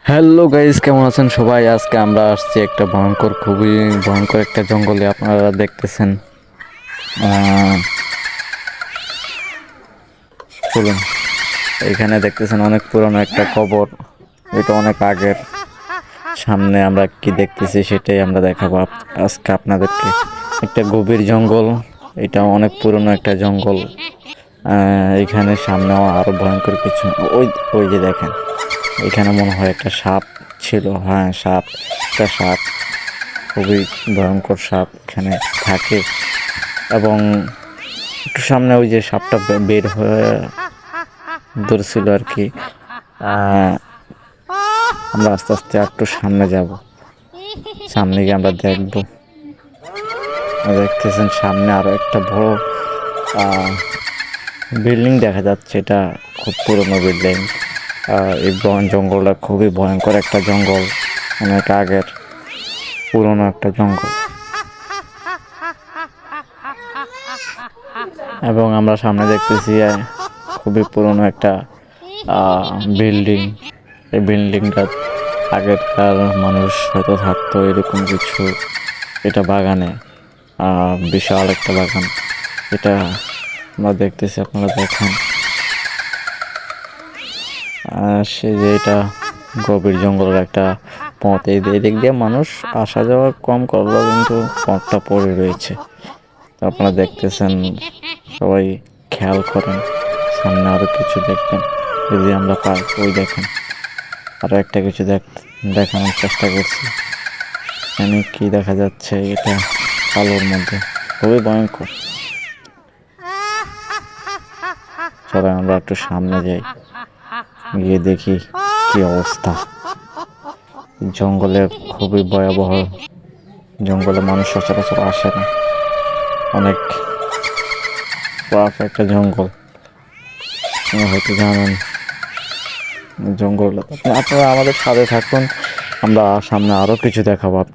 Hello guys, কেমন আছেন সবাই? আজকে আমরা আসছি একটা খুবই ভয়ঙ্কর একটা জঙ্গলে। আপনারা দেখতেছেন। চলুন, এখানে দেখতেছেন অনেক পুরনো একটা কবর। এটা অনেক আগের। সামনে আমরা কি দেখতেছি সেটাই আমরা দেখাবো আজকে আপনাদেরকে। একটা গভীর জঙ্গল। এটা অনেক পুরনো একটা জঙ্গল। এখানে সামনেও আরো ভয়ঙ্কর কিছু। ওই ওই যে দেখেন, এখানে মনে হয় একটা সাপ ছিল। হ্যাঁ, সাপ, একটা সাপ, খুবই ভয়ঙ্কর সাপ এখানে থাকে। এবং একটু সামনে ওই যে সাপটা বের হয়ে ধরছিল আর কি। আমরা আস্তে আস্তে একটু সামনে যাব। সামনে গিয়ে আমরা দেখবো। দেখতেছেন সামনে আরো একটা বড় বিল্ডিং দেখা যাচ্ছে। এটা খুব পুরনো বিল্ডিং। এই জঙ্গলটা খুবই ভয়ঙ্কর একটা জঙ্গল, অনেক আগের পুরনো একটা জঙ্গল। এবং আমরা সামনে দেখতেছি খুবই পুরনো একটা বিল্ডিং। এই বিল্ডিংটা আগেরকার মানুষ হয়তো থাকতো, এরকম কিছু। এটা বাগানে, বিশাল একটা বাগান। এটা আমরা দেখতেছি, আপনারা দেখেন। সে যে এটা গভীর জঙ্গলের একটা পথ। এদিক দিয়ে মানুষ আসা যাওয়া কম করলেও কিন্তু পথটা পড়ে রয়েছে। তো আপনারা দেখতেছেন, সবাই খেয়াল করেন। সামনে আরো কিছু দেখবেন যদি আমরা পাই। ওই দেখেন, আরো একটা কিছু দেখানোর চেষ্টা করছি। এখানে কি দেখা যাচ্ছে? এটা আলোর মধ্যে খুবই ভয়ঙ্কর। সবাই আমরা একটু সামনে যাই, গিয়ে দেখি কি অবস্থা। জঙ্গলে খুবই ভয়াবহ। জঙ্গলে মানুষ সচরাচর আসে না। অনেক রাফ একটা জঙ্গল, হয়তো জানেন। জঙ্গল, আপনারা আমাদের সাথে থাকুন। আমরা সামনে আরো কিছু দেখাবো আপনার।